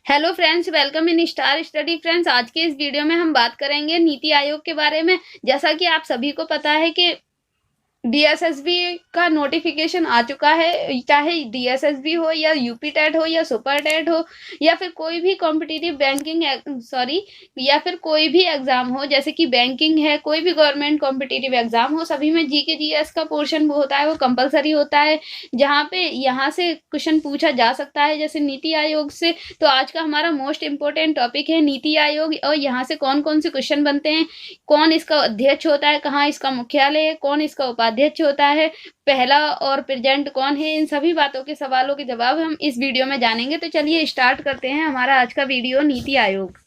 Hello friends, welcome in star study. Friends, आज के इस वीडियो में हम बात करेंगे नीति आयोग के बारे में। जैसा कि आप सभी को पता है कि डीएसएसबी का नोटिफिकेशन आ चुका है। चाहे डीएसएसबी हो या यूपी टेट हो या सुपर टेट हो या फिर कोई भी कॉम्पिटिटिव बैंकिंग या फिर कोई भी एग्जाम हो, जैसे कि बैंकिंग है, कोई भी गवर्नमेंट कॉम्पिटिटिव एग्जाम हो, सभी में जीके जीएस का पोर्शन वो होता है, वो कंपलसरी होता है, जहाँ पे यहाँ से क्वेश्चन पूछा जा सकता है जैसे नीति आयोग से। तो आज का हमारा मोस्ट इम्पोर्टेंट टॉपिक है नीति आयोग और यहाँ से कौन कौन से क्वेश्चन बनते हैं, कौन इसका अध्यक्ष होता है, कहाँ इसका मुख्यालय है, कौन इसका उपाध्यक्ष होता है, पहला और प्रेजेंट कौन है। इन सभी बातों के सवालों के जवाब हम इस वीडियो में जानेंगे। तो चलिए स्टार्ट करते हैं हमारा आज का वीडियो। नीति आयोग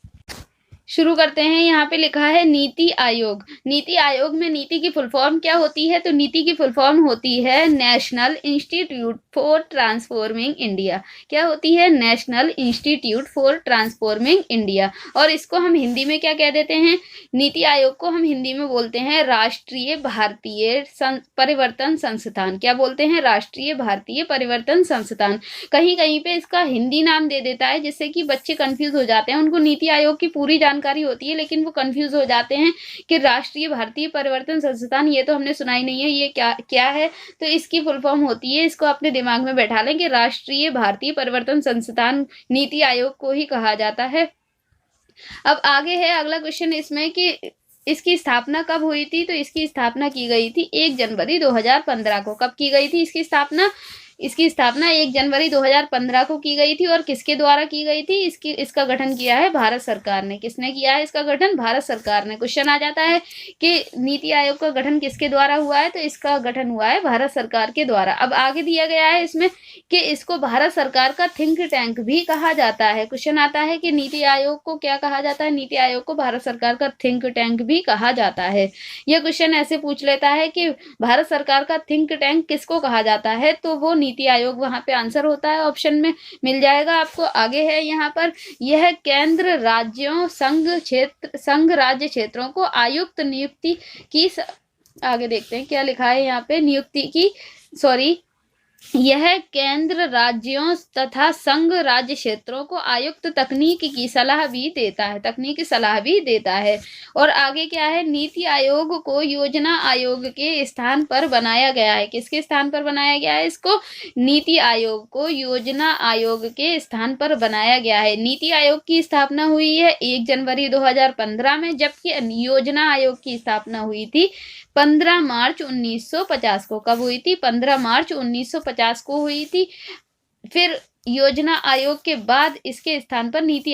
शुरू करते हैं। यहाँ पे लिखा है नीति आयोग। नीति आयोग में नीति की फुल फॉर्म क्या होती है? तो नीति की फुल फॉर्म होती है national institute for transforming India. क्या होती है? National institute for transforming India. और इसको हम हिंदी में क्या कह देते हैं? नीति आयोग को हम हिंदी में बोलते हैं राष्ट्रीय भारतीय परिवर्तन संस्थान। क्या बोलते हैं? राष्ट्रीय भारतीय परिवर्तन संस्थान। कहीं कहीं पे इसका हिंदी नाम दे देता है, जिससे कि बच्चे कंफ्यूज हो जाते हैं। उनको नीति आयोग की पूरी जानकारी होती है, लेकिन वो कंफ्यूज हो जाते हैं कि राष्ट्रीय भारतीय परिवर्तन संस्थान, ये तो हमने सुना ही नहीं है, ये क्या क्या है। तो इसकी फुल फॉर्म होती है, इसको अपने दिमाग में बैठा लें कि राष्ट्रीय भारतीय परिवर्तन संस्थान नीति आयोग को ही कहा जाता है। अब आगे है अगला क्वेश्चन इसमें कि इसकी स्थापना कब हुई थी? तो इसकी स्थापना की गई थी 1 जनवरी 2015 को। कब की गई थी इसकी स्थापना? इसकी स्थापना 1 जनवरी 2015 को की गई थी। और किसके द्वारा की गई थी? इसका गठन किया है भारत सरकार ने। किसने किया है इसका गठन? भारत सरकार ने। क्वेश्चन आ जाता है कि नीति आयोग का गठन किसके द्वारा हुआ है? तो इसका गठन हुआ है भारत सरकार के द्वारा। अब आगे दिया गया है इसमें कि इसको भारत सरकार का थिंक टैंक भी कहा जाता है। क्वेश्चन आता है कि नीति आयोग को क्या कहा जाता है? नीति आयोग को भारत सरकार का थिंक टैंक भी कहा जाता है। यह क्वेश्चन ऐसे पूछ लेता है कि भारत सरकार का थिंक टैंक किसको कहा जाता है, तो वो नीति आयोग वहां पे आंसर होता है, ऑप्शन में मिल जाएगा आपको। आगे है यहाँ पर, यह केंद्र राज्यों संघ राज्य क्षेत्रों को आयुक्त नियुक्ति की आगे देखते हैं क्या लिखा है यहाँ पे, यह केंद्र राज्यों तथा संघ राज्य क्षेत्रों को आयुक्त तकनीकी सलाह भी देता है। और आगे क्या है? नीति आयोग को योजना आयोग के स्थान पर बनाया गया है। किसके स्थान पर बनाया गया है इसको? नीति आयोग को योजना आयोग के स्थान पर बनाया गया है। नीति आयोग की स्थापना हुई है 1 जनवरी 2015 में, जबकि योजना आयोग की स्थापना हुई थी 15 मार्च 1950 को। कब हुई थी? 15 मार्च 1950 को हुई थी। फिर योजना आयोग के बाद इसके स्थान पर नीति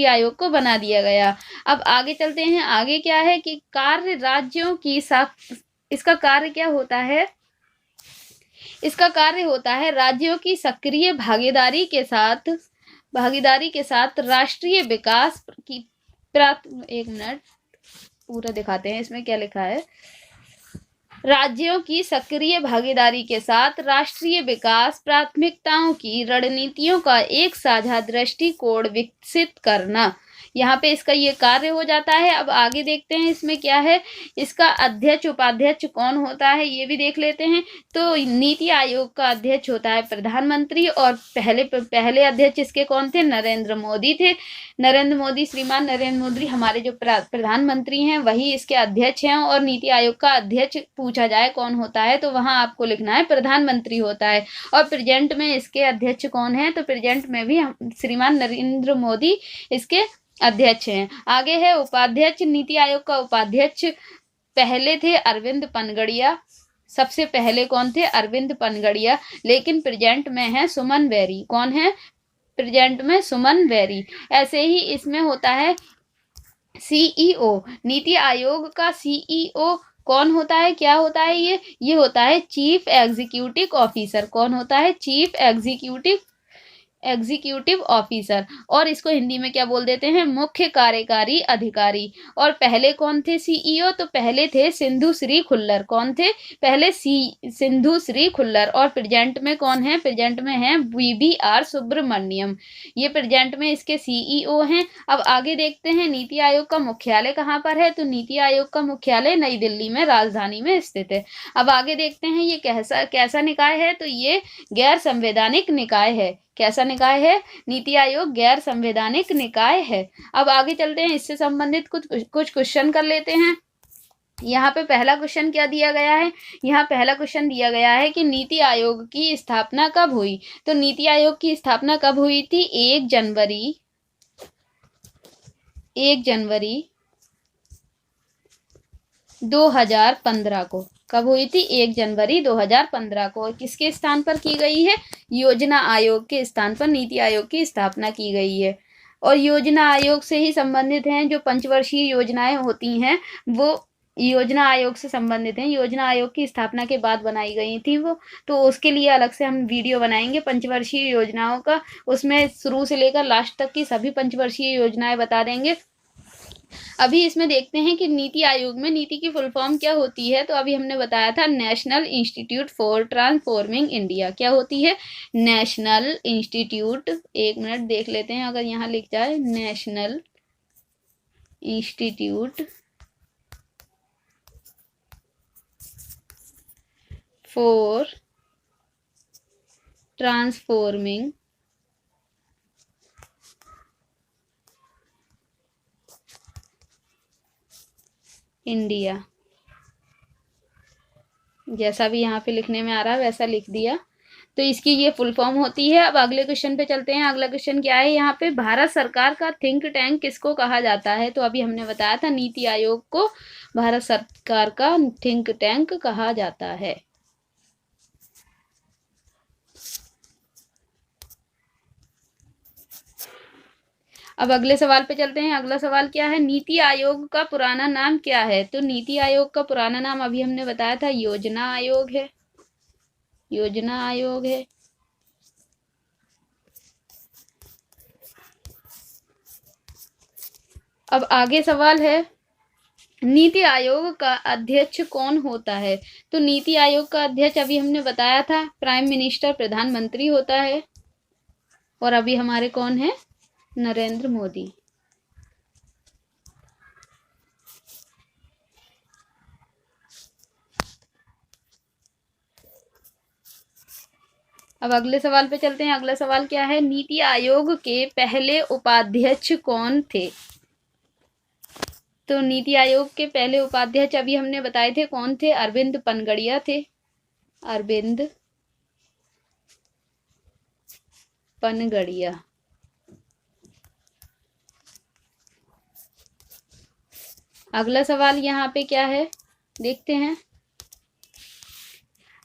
आयोग को बना दिया गया। अब आगे चलते हैं। आगे क्या है कि कार्य राज्यों की इसका कार्य क्या होता है? इसका कार्य होता है राज्यों की सक्रिय भागीदारी के साथ राष्ट्रीय विकास की एक मिनट पूरा दिखाते हैं इसमें क्या लिखा है। राज्यों की सक्रिय भागीदारी के साथ राष्ट्रीय विकास प्राथमिकताओं की रणनीतियों का एक साझा दृष्टिकोण विकसित करना, यहाँ पे इसका ये कार्य हो जाता है। अब आगे देखते हैं इसमें क्या है। इसका अध्यक्ष उपाध्यक्ष कौन होता है ये भी देख लेते हैं। तो नीति आयोग का अध्यक्ष होता है प्रधानमंत्री, और पहले अध्यक्ष इसके कौन थे? नरेंद्र मोदी थे। श्रीमान नरेंद्र मोदी हमारे जो प्रधानमंत्री हैं वही इसके अध्यक्ष हैं। और नीति आयोग का अध्यक्ष पूछा जाए कौन होता है, तो वहां आपको लिखना है प्रधानमंत्री होता है। और प्रेजेंट में इसके अध्यक्ष कौन है? तो प्रेजेंट में भी श्रीमान नरेंद्र मोदी इसके अध्यक्ष हैं। आगे है उपाध्यक्ष। नीति आयोग का उपाध्यक्ष पहले थे अरविंद पनगड़िया। सबसे पहले कौन थे? अरविंद पनगड़िया। लेकिन प्रेजेंट में है सुमन बेरी। कौन है प्रेजेंट में? सुमन बेरी। ऐसे ही इसमें होता है सीईओ। नीति आयोग का सीईओ कौन होता है? क्या होता है ये होता है चीफ एग्जीक्यूटिव ऑफिसर। कौन होता है? Chief executive officer. और इसको हिंदी में क्या बोल देते हैं? मुख्य कार्यकारी अधिकारी। और पहले कौन थे सीईओ? तो पहले थे सिंधु श्री खुल्लर। कौन थे पहले? सिंधु श्री खुल्लर। और प्रेजेंट में कौन है? प्रेजेंट में है VVR सुब्रमण्यम। ये प्रेजेंट में इसके सीईओ हैं। अब आगे देखते हैं नीति आयोग का मुख्यालय कहाँ पर है। तो नीति आयोग का मुख्यालय नई दिल्ली में, राजधानी में स्थित है। अब आगे देखते हैं ये कैसा निकाय है। तो ये गैर संवैधानिक निकाय है। कैसा निकाय है? नीति आयोग गैर संवैधानिक निकाय है। अब आगे चलते हैं, इससे संबंधित कुछ क्वेश्चन कर लेते हैं। यहाँ पे पहला क्वेश्चन क्या दिया गया है? यहाँ पहला क्वेश्चन दिया गया है कि नीति आयोग की स्थापना कब हुई? तो नीति आयोग की स्थापना कब हुई थी? 1 जनवरी 2015 को। कब हुई थी? 1 जनवरी 2015 को। किसके स्थान पर की गई है? योजना आयोग के स्थान पर नीति आयोग की स्थापना की गई है। और योजना आयोग से ही संबंधित हैं जो पंचवर्षीय योजनाएं होती हैं, वो योजना आयोग से संबंधित हैं। योजना आयोग की स्थापना के बाद बनाई गई थी वो, तो उसके लिए अलग से हम वीडियो बनाएंगे पंचवर्षीय योजनाओं का। उसमें शुरू से लेकर लास्ट तक की सभी पंचवर्षीय योजनाएं बता देंगे। अभी इसमें देखते हैं कि नीति आयोग में नीति की फुल फॉर्म क्या होती है। तो अभी हमने बताया था national institute for transforming India. क्या होती है? नेशनल इंस्टीट्यूट, एक मिनट देख लेते हैं अगर यहाँ लिख जाए, national institute for transforming India. जैसा भी यहाँ पे लिखने में आ रहा है वैसा लिख दिया। तो इसकी ये फुल फॉर्म होती है। अब अगले क्वेश्चन पे चलते हैं। अगला क्वेश्चन क्या है? यहाँ पे भारत सरकार का थिंक टैंक किसको कहा जाता है? तो अभी हमने बताया था नीति आयोग को भारत सरकार का थिंक टैंक कहा जाता है। अब अगले सवाल पे चलते हैं। अगला सवाल क्या है? नीति आयोग का पुराना नाम क्या है? तो नीति आयोग का पुराना नाम अभी हमने बताया था योजना आयोग है। योजना आयोग है। अब आगे सवाल है, नीति आयोग का अध्यक्ष कौन होता है? तो नीति आयोग का अध्यक्ष अभी हमने बताया था प्राइम मिनिस्टर, प्रधानमंत्री होता है। और अभी हमारे कौन है? नरेंद्र मोदी। अब अगले सवाल पे चलते हैं। अगला सवाल क्या है? नीति आयोग के पहले उपाध्यक्ष कौन थे? तो नीति आयोग के पहले उपाध्यक्ष अभी हमने बताए थे कौन थे? अरविंद पनगड़िया थे। अरविंद पनगड़िया। अगला सवाल यहाँ पे क्या है देखते हैं।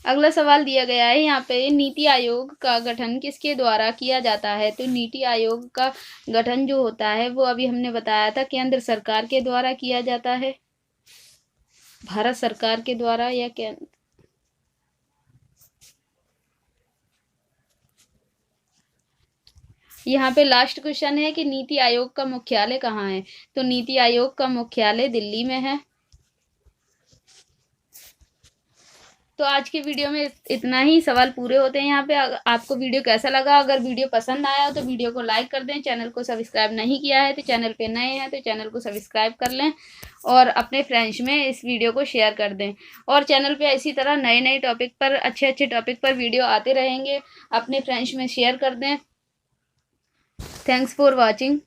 अगला सवाल दिया गया है यहाँ पे, नीति आयोग का गठन किसके द्वारा किया जाता है? तो नीति आयोग का गठन जो होता है वो अभी हमने बताया था केंद्र सरकार के द्वारा किया जाता है। भारत सरकार के द्वारा या केंद्र। यहाँ पे लास्ट क्वेश्चन है कि नीति आयोग का मुख्यालय कहाँ है? तो नीति आयोग का मुख्यालय दिल्ली में है। तो आज के वीडियो में इतना ही। सवाल पूरे होते हैं यहाँ पे। आपको वीडियो कैसा लगा? अगर वीडियो पसंद आया हो तो वीडियो को लाइक कर दें। चैनल को सब्सक्राइब नहीं किया है तो चैनल पे नए हैं तो चैनल को सब्सक्राइब कर लें और अपने फ्रेंड्स में इस वीडियो को शेयर कर दें। और चैनल पे इसी तरह नए नए टॉपिक पर, अच्छे अच्छे टॉपिक पर वीडियो आते रहेंगे। अपने फ्रेंड्स में शेयर कर दें। Thanks for watching.